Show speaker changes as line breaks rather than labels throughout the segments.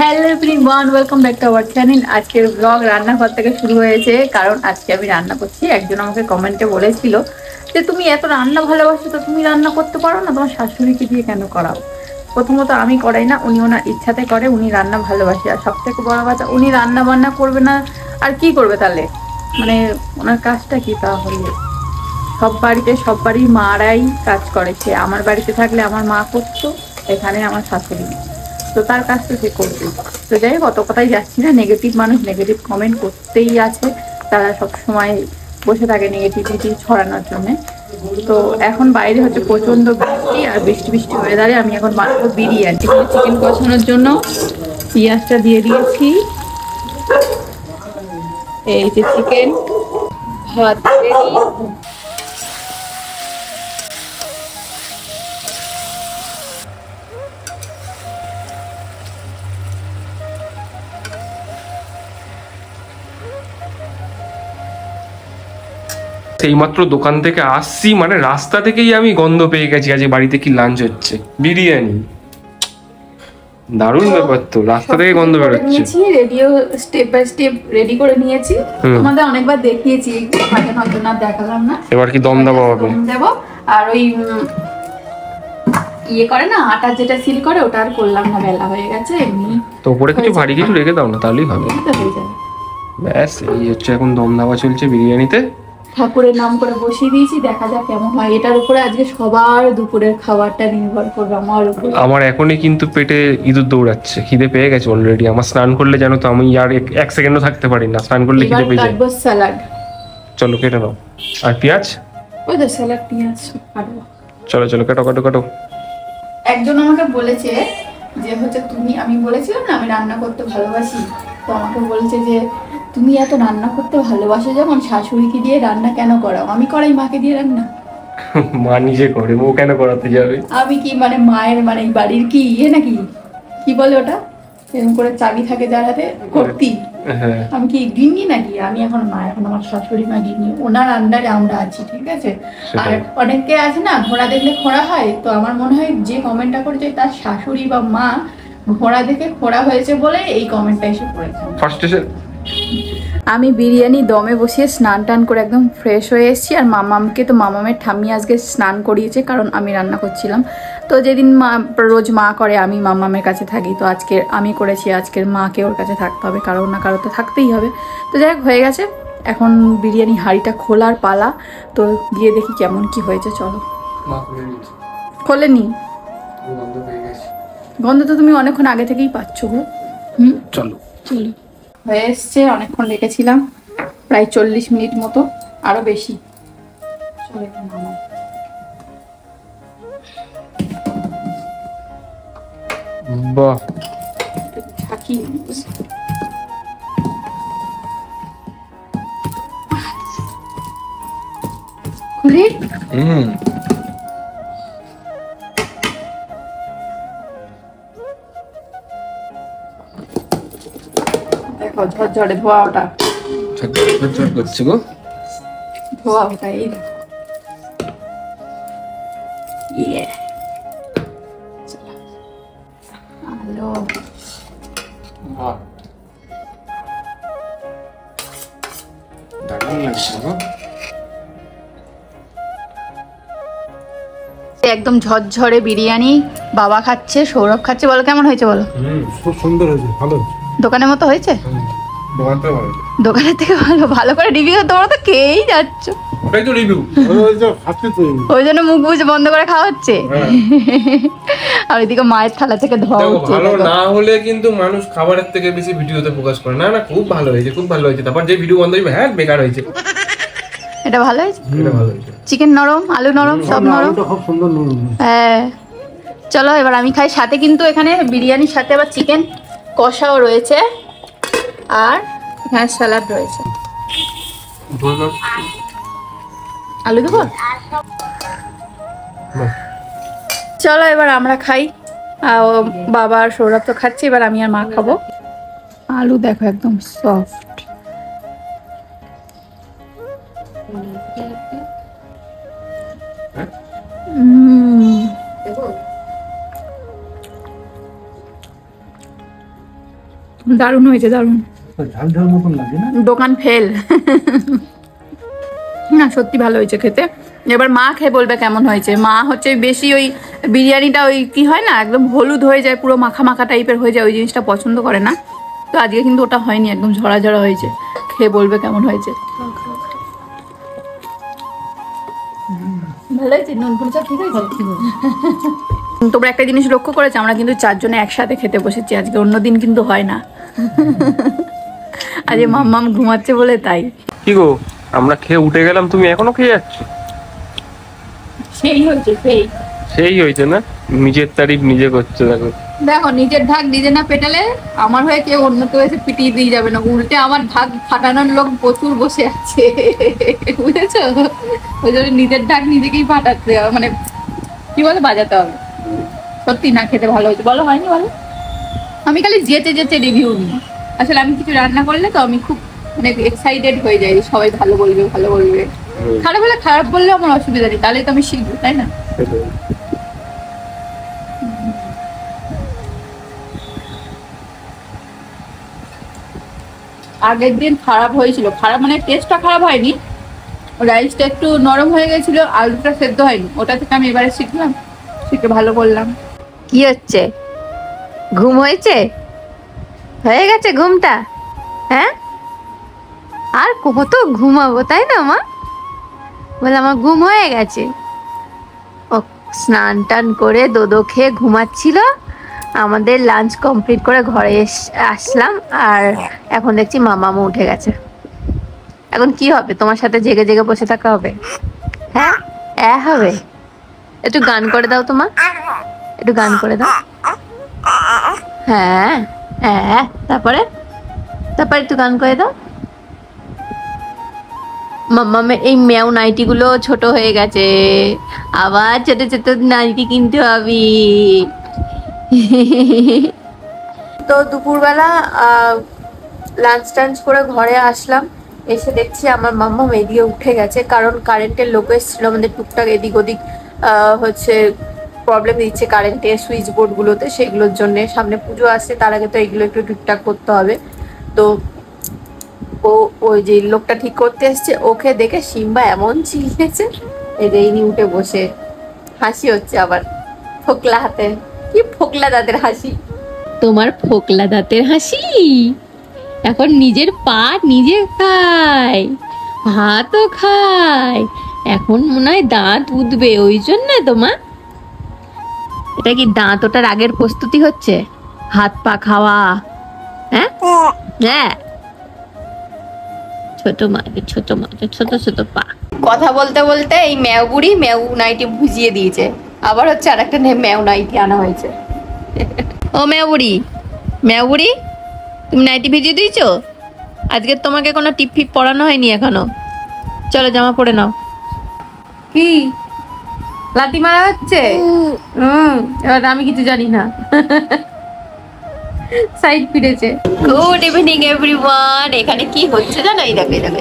Hello everyone, welcome back to our channel. আজকের blog রান্নাঘর থেকে শুরু হয়েছে, কারণ আজকে আমি রান্না করছি। একজন আমাকে কমেন্টে বলেছিল যে তুমি এত রান্না ভালোবাসো, তো তুমি রান্না করতে পারো না, তোমার শাশুড়িকে দিয়ে কেন করাও? প্রথমত আমি করাই না, উনি ওনার ইচ্ছাতে করে, উনি রান্না ভালোবাসে। আর সব থেকে বড় কথা, উনি রান্না বান্না করবে না আর কি করবে তাহলে? মানে ওনার কাজটা কি তাহলে? সব বাড়িতে সব বাড়ির মারাই কাজ করেছে। আমার বাড়িতে থাকলে আমার মা করতো, এখানে আমার শাশুড়ি, তো তার কাজ তো সে করবে। তো যাই হোক, অত কথাই যাচ্ছি না। নেগেটিভ মানুষ নেগেটিভ কমেন্ট করতেই আছে, তারা সব সময় বসে থাকে নেগেটিভিটি ছড়ানোর জন্য। তো এখন বাইরে হচ্ছে প্রচণ্ড বৃষ্টি, আর বৃষ্টি বৃষ্টি ওয়েদারে আমি এখন বানাবো বিরিয়ানি। চিকেন কষানোর জন্য পেঁয়াজটা দিয়ে দিয়েছি। এই যে চিকেন, ভাত রেডি।
এইমাত্র দোকান থেকে আসছি, মানে রাস্তা থেকেই আমি গন্ধ পেয়ে গেছি আজ বাড়িতে কি লাঞ্চ হচ্ছে। বিরিয়ানি, দারুণ ব্যাপার তো, রাস্তা থেকে গন্ধ বেরোচ্ছে।
Radio step by step ready করে নিয়েছি, তোমাদের অনেকবার দেখিয়েছি, হয়তো না দেখালাম না।
এবার কি দম দেবো হবে?
দেবো। আর ওই ইয়ে করে না, আটা যেটা সিল করে, ওটা আর করলাম না, বেলা হয়ে গেছে। এমনি
তো উপরে কিছু ভারী কিছু রেখে দাও না, তাহলেই হবে।
হয়ে যাবে।
ব্যাস, এই হচ্ছে এখন দম দেওয়া চলছে বিরিয়ানিতে।
ঠাকুরের নাম করে বসিয়ে দিয়েছি, দেখা যাক কেমন হয়। এটার উপরে আজকে সবার দুপুরের খাবারটা নির্ভর করবে আমার উপরে।
আমার এখনই কিন্তু পেটে ইঁদুর দৌড়াচ্ছে, খিদে পেয়ে গেছে অলরেডি। আমার স্নান করলে জানো তো, আমি আর এক সেকেন্ডও থাকতে পারি না, স্নান করলে খিদে পেয়ে যায়।
স্যালাড
চলো কেটে নাও। আর পেঁয়াজ,
ওই তো স্যালাড পেঁয়াজ কাটবো।
চলো চলো, কাটো কাটো কাটো।
একজন আমাকে বলেছে যে হচ্ছে তুমি, আমি বলেছিলাম না আমি রান্না করতে ভালোবাসি, তো আমাকে বলেছে যে তুমি এত রান্না করতে ভালোবাসো যখন, শাশুড়িকে দিয়ে রান্না কেন করাও? আমি করাই মাকে দিয়ে রান্না।
মা নিজে করে, ও কেন করাতে যাবে?
আমি কি মানে মায়ের মানে বাড়ির কি ইয়ে নাকি, কি বলে ওটা, এরকম করে চাবি থাকে যার হাতে, কর্তি? আমি কি গিন্নি নাকি? আমি এখন মা, এখন আমার শাশুড়ি মা গিন্নি, ওনার আন্ডারে আমরা আছি, ঠিক আছে? আর অনেকে আছে না, ঘোড়া দেখলে খোঁড়া হয়, তো আমার মনে হয় যে কমেন্টটা করেছে তার শাশুড়ি বা মা ঘোড়া দেখে খোঁড়া হয়েছে বলে এই কমেন্টটা এসে পড়েছে। আমি বিরিয়ানি দমে বসিয়ে স্নান টান করে একদম ফ্রেশ হয়ে এসেছি। আর মামামকে তো মামামের ঠাম্মি আজকে স্নান করিয়েছে, কারণ আমি রান্না করছিলাম। তো যেদিন রোজ মা করে, আমি মামামের কাছে থাকি, তো আজকে আমি করেছি, আজকের মাকে ওর কাছে থাকতে হবে, কারো না কারো তো থাকতেই হবে। তো যাই হোক, হয়ে গেছে। এখন বিরিয়ানি হাঁড়িটা খোলার পালা, তো গিয়ে দেখি কেমন কি হয়েছে। চলো। খোলেনি? গন্ধ তো তুমি অনেকক্ষণ আগে থেকেই পাচ্ছ গো।
চলো
চলো। হয়ে এসছে, অনেকক্ষণ রেখেছিলাম, প্রায় 40 মিনিট মতো, আরো বেশি।
বাহ,
দেখো ঝরঝরে ধোয়া, ওটা
ঝরঝর করছে গো,
ধোয়া ওটা। এই দেখো, আলো।
দারুণ লাগছে গো।
একদম ঝরঝরে বিরিয়ানি বাবা খাচ্ছে, সৌরভ খাচ্ছে। বলো কেমন হয়েছে, বলো।
খুব সুন্দর হয়েছে, ভালো।
দোকানের মতো হয়েছে? দোকানের থেকে ভালো? ভালো করে রিভিউ, তোমরা তো খেয়েই যাচ্ছ।
ওটাই তো রিভিউ,
ওই জন্য মুখ বুঝে বন্ধ করে খাওয়া হচ্ছে। আর ওইদিকে মায়ের থালা থেকে ধোয়া হচ্ছে।
ভালো না হলে কিন্তু মানুষ খাবারের থেকে বেশি ভিডিওতে ফোকাস করে। না না, খুব ভালো হয়েছে, খুব ভালো হয়েছে। তারপর যে ভিডিও বন্ধ হয়ে, হ্যাঁ বেকার হয়েছে।
এটা ভালো হয়েছে,
এটা ভালো হয়েছে।
চিকেন নরম, আলু নরম, সব নরম,
খুব সুন্দর নরম।
হ্যাঁ। চলো এবার আমি খাই। সাথে কিন্তু এখানে বিরিয়ানির সাথে আবার চিকেন কষাও রয়েছে, আর এখানে স্যালাড রয়েছে। আলু দেবো? চলো এবার আমরা খাই। বাবা আর সৌরভ তো খাচ্ছে, এবার আমি আর মা খাবো। আলু দেখো একদম সফট। দারুণ হয়েছে, দারুণ।
ঝাল ঝাল মতন লাগে না?
দোকান ফেল। না সত্যি ভালো হয়েছে খেতে। এবার মা খেয়ে বলবে কেমন হয়েছে। মা হচ্ছে বেশি ওই বিরিয়ানিটা ওই কি হয় না, একদম হলুদ হয়ে যায়, পুরো মাখা মাখা টাইপের হয়ে যায়, ওই জিনিসটা পছন্দ করে না। তো আজকে কিন্তু ওটা হয়নি, একদম ঝরা ঝরা হয়েছে। খেয়ে বলবে কেমন হয়েছে। ভালো হয়েছে, নুন ফুলটা ঠিক আছে। তোমরা একটা জিনিস লক্ষ্য করেছো, আমরা কিন্তু চারজনে একসাথে খেতে বসেছি আজকে, অন্যদিন কিন্তু হয় না। আজ মাম্মাম ঘুমাচ্ছে বলে তাই।
কি গো, আমরা খেয়ে উঠে গেলাম, তুমি এখনো খেয়ে যাচ্ছ?
সেই হয়েছে,
সেই হয়েছে না, নিজের তারিফ নিজে করছো। দেখো
দেখো, নিজের ঢাক নিজে না পেটালে আমার হয়ে কেউ অন্য কেউ এসে পিটিয়ে দিয়ে যাবে না। উল্টে আমার ঢাক ফাটানোর লোক প্রচুর বসে আছে, বুঝেছো? ওই জন্য নিজের ঢাক নিজেকেই ফাটাতে হবে, মানে কি বলে বাজাতে হবে। সত্যি না খেতে ভালো হয়েছে। বলো হয়নি বলো? আমি খালি যেতে যেতে রিভিউ নিই। আসলে আমি কিছু রান্না করলে তো আমি খুব মানে এক্সাইটেড হয়ে যাই, সবাই ভালো বলবে ভালো বলবে। খারাপ হলে খারাপ বললে আমার অসুবিধা নেই, তাহলে তো আমি শিখবো, তাই না? আগের দিন খারাপ হয়েছিল, খারাপ মানে টেস্টটা খারাপ হয়নি, রাইসটা একটু নরম হয়ে গেছিল, আলুটা সেদ্ধ হয়নি। ওটা থেকে আমি এবারে শিখলাম, শিখে ভালো করলাম।
কি হচ্ছে? ঘুম হয়েছে? হয়ে গেছে ঘুমটা? হ্যাঁ, আর কত ঘুমাবো, তাই না মা? বলে আমার ঘুম হয়ে গেছে। ও স্নান টান করে দোদো খেয়ে ঘুমাচ্ছিল। আমাদের লাঞ্চ কমপ্লিট করে ঘরে আসলাম, আর এখন দেখছি মামামু উঠে গেছে। এখন কি হবে? তোমার সাথে জেগে জেগে বসে থাকা হবে? হ্যাঁ হবে। একটু গান করে দাও তোমা, একটু গান করে দাও। হ্যাঁ হ্যাঁ, তারপরে তারপরে একটু গান করে দাও। মাম্মামের এই ম্যাও নাইটি গুলো ছোট হয়ে গেছে, আবার ছোট ছোট নাইটি কিনতে হবে। তো দুপুরবেলা লাঞ্চ টাঞ্চ করে ঘরে আসলাম, এসে দেখছি আমার মাম্মাম এদিকে উঠে গেছে, কারণ কারেন্টের লোক এসেছিল আমাদের টুকটাক এদিক ওদিক হচ্ছে প্রবলেম দিচ্ছে কারেন্টের সুইচ বোর্ড গুলোতে, সেগুলোর জন্য। সামনে পুজো আসছে, তার আগে তো এগুলো একটু টুকটাক করতে হবে। তো ও ওই যে লোকটা ঠিক করতে এসছে, ওকে দেখে সিম্বা এমন চিল্লেছে, রেইনি উঠে বসে হাসি হচ্ছে আবার ফোকলা হাতে। কি ফোকলা দাঁতের হাসি? তোমার ফোকলা দাঁতের হাসি? এখন নিজের পা নিজে খায়, ভাতও খায়, এখন মনে হয় দাঁত উঠবে, ওই জন্য তোমার এটা কি দাঁত ওটার আগের প্রস্তুতি হচ্ছে? হাত পা খাওয়া? হ্যাঁ হ্যাঁ, ছোট মাকে ছোট মাকে ছোট ছোট পা। কথা বলতে বলতে এই ম্যাও বুড়ি ম্যাও নাইটি বুঝিয়ে দিয়েছে, আবার হচ্ছে আর একটা ম্যাও নাইটি আনা হয়েছে। ও ম্যাও বুড়ি, ম্যাও বুড়ি, তুমি নাইটি ভিজিয়ে দিয়েছো? আজকে তোমাকে কোনো টিপ ফিপ পরানো হয়নি এখনো, চলো জামা পরে নাও। কি লাঠি মারা হচ্ছে? এবার আমি কিছু জানি না। সাইড ফিরেছে। Good evening everyone. এখানে কি হচ্ছে জানো? এই দেখো এই দেখো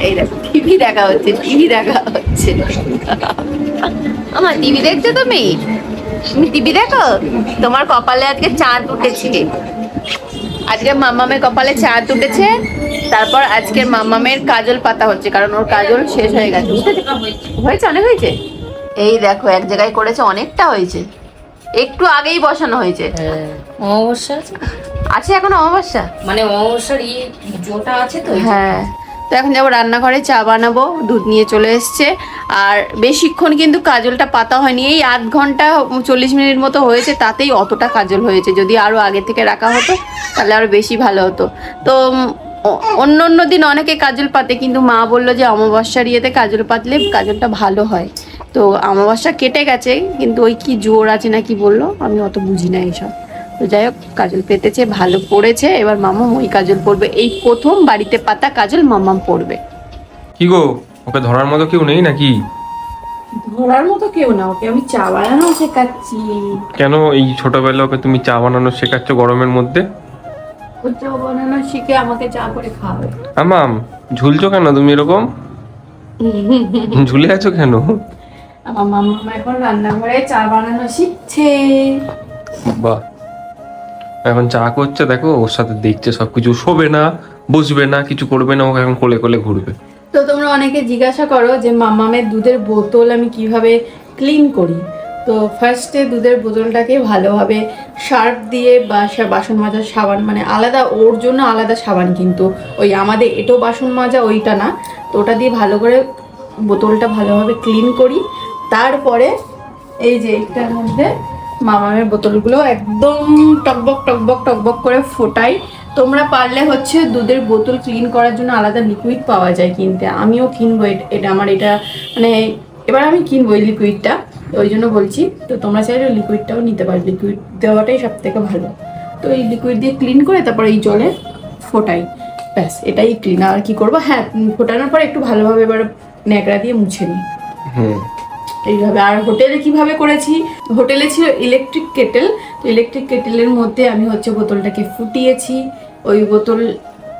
এই দেখো, টিভি দেখা হচ্ছে, টিভি দেখা হচ্ছে। আমার টিভি দেখছো তুমি? তুমি টিভি দেখো? তোমার কপালে আজকে চাঁদ উঠেছে, আজকে মাম্মামের কপালে চাঁদ উঠেছে। তারপর আজকের মাম্মামের কাজল পাতা হচ্ছে, কারণ ওর কাজল শেষ হয়ে গেছে। হয়েছে, অনেক হয়েছে। এই দেখো এক জায়গায় করেছে, অনেকটা হয়েছে, একটু আগেই বসানো হয়েছে।
অমাবস্যা
আছে এখন অমাবস্যা,
মানে অমাবস্যার জোটা আছে তো।
হ্যাঁ। তো এখন যাবো রান্নাঘরে, চা বানাবো, দুধ নিয়ে চলে এসছে। আর বেশিক্ষণ কিন্তু কাজলটা পাতা হয়নি, এই আধ ঘন্টা 40 মিনিট মতো হয়েছে, তাতেই অতটা কাজল হয়েছে। যদি আরো আগে থেকে রাখা হতো তাহলে আরো বেশি ভালো হতো। তো অন্য অন্য দিন অনেকে কাজল পাতে, কিন্তু মা বললো যে অমাবস্যার ইয়েতে কাজল পাতলে কাজলটা ভালো হয়। তো অমাবস্যা কেটে গেছে, কিন্তু ওই কি জোর আছে না কি বললো, আমি অত বুঝি না এইসব। তো যাই হোক, কাজল পেতেছে, ভালো পড়েছে। এবার মাম্মাম ওই কাজল পরবে, এই প্রথম বাড়িতে পাতা কাজল মাম্মাম পরবে।
কি গো, ওকে ধরার মতো কেউ নেই নাকি?
ধরার মতো কেউ না, ওকে আমি চা বানানো শেখাচ্ছি।
কেন এই ছোটবেলা ওকে তুমি চা বানানো শেখাচ্ছ গরমের মধ্যে?
ও চা বানানো শিখে আমাকে চা করে খাওয়াবে।
আমাম ঝুলছো কেন তুমি এরকম? ঝুলে আছো কেন?
আমার মাম্মা এখন রান্নাঘরে চা বানানো শিখছে।
বাহ, এখন চা করছে দেখো, ওর সাথে দেখছে সবকিছু, শোবে না, বসবে না, কিছু করবে না, ওকে এখন কোলে কোলে ঘুরবে।
তো তোমরা অনেকে জিজ্ঞাসা করো যে মামামের দুধের বোতল আমি কিভাবে ক্লিন করি। তো ফার্স্টে দুধের বোতলটাকে ভালোভাবে সার্ফ দিয়ে বা বাসন মাজার সাবান, মানে আলাদা, ওর জন্য আলাদা সাবান, কিন্তু ওই আমাদের এঁটো বাসন মাজা ওইটা না, তো ওটা দিয়ে ভালো করে বোতলটা ভালোভাবে ক্লিন করি। তারপরে এই যে এইটার মধ্যে মামামের বোতলগুলো একদম টকবক টকবক টকবক করে ফোটাই। তোমরা পারলে হচ্ছে দুধের বোতল ক্লিন করার জন্য আলাদা লিকুইড পাওয়া যায় কিনতে, আমিও কিনবো, এটা আমার এটা মানে এবার আমি কিনবো এই লিকুইডটা, ওই জন্য বলছি। তো তোমরা চাইলে লিকুইডটাও নিতে পারো, লিকুইড দেওয়াটাই সব থেকে ভালো। তো এই লিকুইড দিয়ে ক্লিন করে তারপর এই জলে ফোটাই, ব্যাস এটাই ক্লিন। আর কি করবো, হ্যাঁ ফোটানোর পর একটু ভালোভাবে এবার ন্যাকড়া দিয়ে মুছে নিই এইভাবে। আর হোটেলে কিভাবে করেছি, হোটেলে ছিল ইলেকট্রিক কেটেল, তো ইলেকট্রিক কেটেলের মধ্যে আমি হচ্ছে বোতলটাকে ফুটিয়েছি, ওই বোতল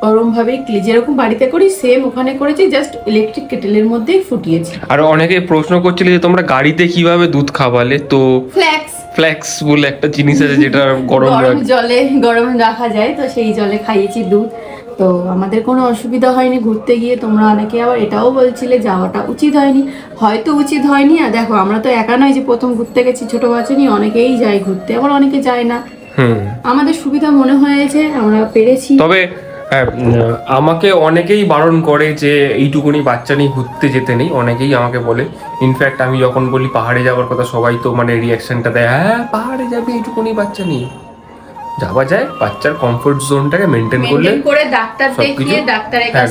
ওরমভাবেই যেরকম বাড়িতে করি সেম ওখানে করেছি, জাস্ট ইলেকট্রিক কেটেলের মধ্যেই ফুটিয়েছি।
আর অনেকে প্রশ্ন করছিল যে তোমরা গাড়িতে কিভাবে দুধ খাওয়ালে, তো ফ্ল্যাক্স বলে একটা জিনিস আছে যেটা গরম
জলে গরম রাখা যায়, তো সেই জলে খাইয়েছি দুধ। তো আমাদের কোনো অসুবিধা হয়নি ঘুরতে গিয়ে। তোমরা অনেকে আবার এটাও বলছিলে যাওয়াটা উচিত হয়নি, হয়তো উচিত হয়নি। আর দেখো আমরা তো একা নয় যে প্রথম ঘুরতে গেছি, ছোট বাচ্চা নিয়ে অনেকেই যায় ঘুরতে, আবার অনেকে যায় না। আমাদের সুবিধা মনে হয়েছে, আমরা পেরেছি।
তবে আমাকে অনেকেই বারণ করে যে এইটুকুনি বাচ্চা নিয়ে ঘুরতে যেতে নেই, অনেকেই আমাকে বলে। ইনফ্যাক্ট আমি যখন বলি পাহাড়ে যাওয়ার কথা, সবাই তো মানে রিয়াকশনটা দেয়, হ্যাঁ পাহাড়ে যাবে এইটুকুনি বাচ্চা নিয়ে। যাওয়া যায়, বাচ্চার কমফোর্ট জোনটাকে মেনটেন করলে,
ডাক্তার দেখিয়ে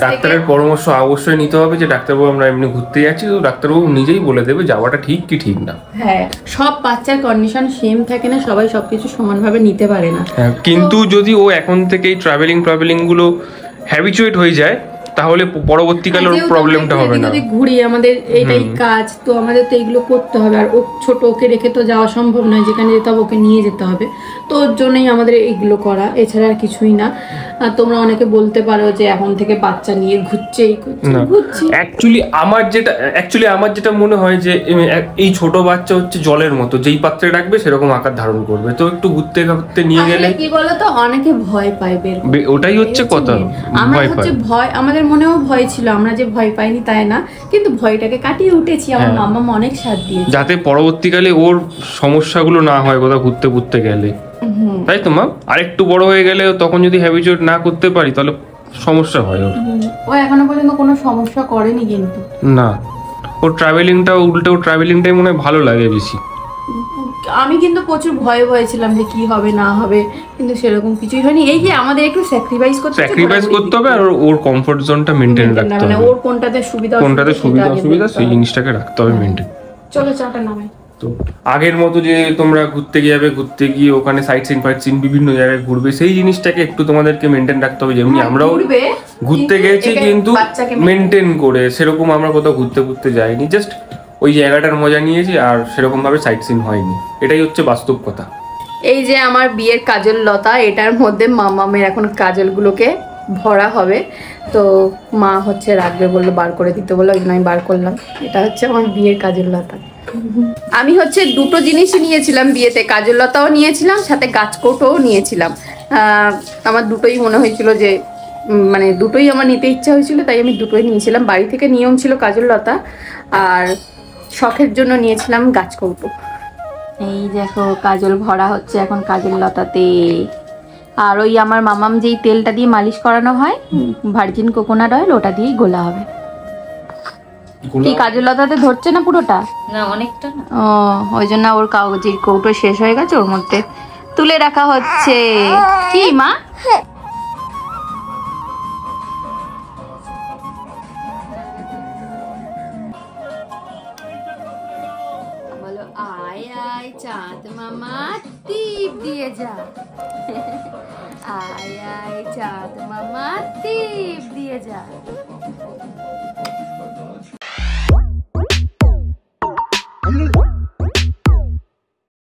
ডাক্তারের পরামর্শ অবশ্যই নিতে হবে। যে ডাক্তারবাবু আমরা এমনি ঘুরতে যাচ্ছি, তো ডাক্তারবাবু নিজেই বলে দেবে যাওয়াটা ঠিক কি ঠিক না।
হ্যাঁ, সব বাচ্চার কন্ডিশন সেম থাকে না, সবাই সবকিছু সমানভাবে নিতে পারে না।
কিন্তু যদি ও এখন থেকেই ট্রাভেলিং গুলো হ্যাবিচুয়েট হয়ে যায়, তাহলে পরবর্তীকালে ওর প্রবলেমটা হবে না।
যদি ঘুরি, আমাদের এইটাই কাজ, তো আমাদের তো এইগুলো করতে হবে। আর ও ছোট, ওকে রেখে তো যাওয়া সম্ভব নয়, যেখানে যেতে হবে ওকে নিয়ে যেতে হবে। তো ওর জন্যই আমাদের এইগুলো করা, এছাড়া আর কিছুই না। আর তোমরা অনেকে বলতে পারো যে এখন থেকে বাচ্চা নিয়ে ঘুরছি।
অ্যাকচুয়ালি আমার যেটা মনে হয় যে এই ছোট বাচ্চা হচ্ছে জলের মতো, যেই পাত্রে রাখবে সেরকম আকার ধারণ করবে। তো একটু ঘুরতে ঘুরতে নিয়ে গেলে
কি বলতো, অনেকে ভয় পায় বের,
ওটাই হচ্ছে কথা।
ভয় আমাদের মনেও ভয় ছিল, আমরা যে ভয় পাইনি তাই না, কিন্তু ভয়টাকে কাটিয়ে উঠেছি। আমার মামা অনেক সাথ দিয়েছে,
যাতে পরবর্তীকালে ওর সমস্যাগুলো না হয় কোথাও ঘুরতে গেলে, তাই তো মা? আর একটু বড় হয়ে গেলে তখন যদি হ্যাবিচুয়েট না করতে পারি তাহলে সমস্যা হয় ওর।
ও এখনো পর্যন্ত কোনো সমস্যা করেনি, কিন্তু
না, ওর ট্রাভেলিংটাই মনে হয় ভালো লাগে বেশি।
আমি কিন্তু প্রচুর ভয় ছিলাম যে কি হবে না হবে, কিন্তু সেরকম কিছুই হয়নি। এই যে আমাদের একটু স্যাক্রিফাইস করতে হবে,
আর ওর কমফোর্ট জোনটা মেইনটেইন রাখতে হবে,
মানে ওর কোনটাতে সুবিধা
অসুবিধা সেই জিনিসটাকে রাখতে হবে মেইনটেইন।
চলো চাটা নামাই।
তো আগের মতো যে তোমরা ঘুরতে গিয়ে ওখানে সাইট সিন বিভিন্ন জায়গায় ঘুরবে, সেই জিনিসটাকে একটু তোমাদেরকে মেইনটেইন রাখতে হবে। যেমনি আমরাও ঘুরতে গেছি কিন্তু মেইনটেইন করে, সেরকম আমরা কোথাও ঘুরতে যাইনি, জাস্ট ওই জায়গাটার মজা নিয়েছি, আর সেরকম ভাবে সাইট সিন হয়নি। এটাই হচ্ছে বাস্তব কথা।
এই যে আমার বিয়ের কাজল লতা, এটার মধ্যে মামামের এখন কাজলগুলোকে ভরা হবে। তো মা হচ্ছে রাখবে বললো, বার করে দিতে বললো, ওই জন্য আমি বার করলাম। এটা হচ্ছে আমার বিয়ের কাজল লতা। আমি হচ্ছে দুটো জিনিসই নিয়েছিলাম বিয়েতে, কাজল লতাও নিয়েছিলাম, সাথে গাছকৌটোও নিয়েছিলাম। আমার দুটোই মনে হয়েছিল যে মানে দুটোই আমার নিতে ইচ্ছা হয়েছিল, তাই আমি দুটোই নিয়েছিলাম। বাড়ি থেকে নিয়ম ছিল কাজল লতা, আর শখের জন্য নিয়েছিলাম গাছকৌটো। এই দেখো কাজল ভরা হচ্ছে এখন কাজল লতাতে। আর ওই আমার মামাম যেই তেলটা দিয়ে মালিশ করানো হয়, ভার্জিন কোকোনাট অয়েল, ওটা দিয়েই গোলা হবে। কি কাজল লতাতে ধরছে না পুরোটা?
না, অনেকটা না।
ও, ওই জন্য ওর কাগজের কৌটো শেষ হয়ে গেছে, ওর মধ্যে তুলে রাখা হচ্ছে। কি মা? বলো আয় আয় চাঁদ মামা টিপ দিয়ে যা। আয় আয় চাঁদ মামা টিপ দিয়ে যা।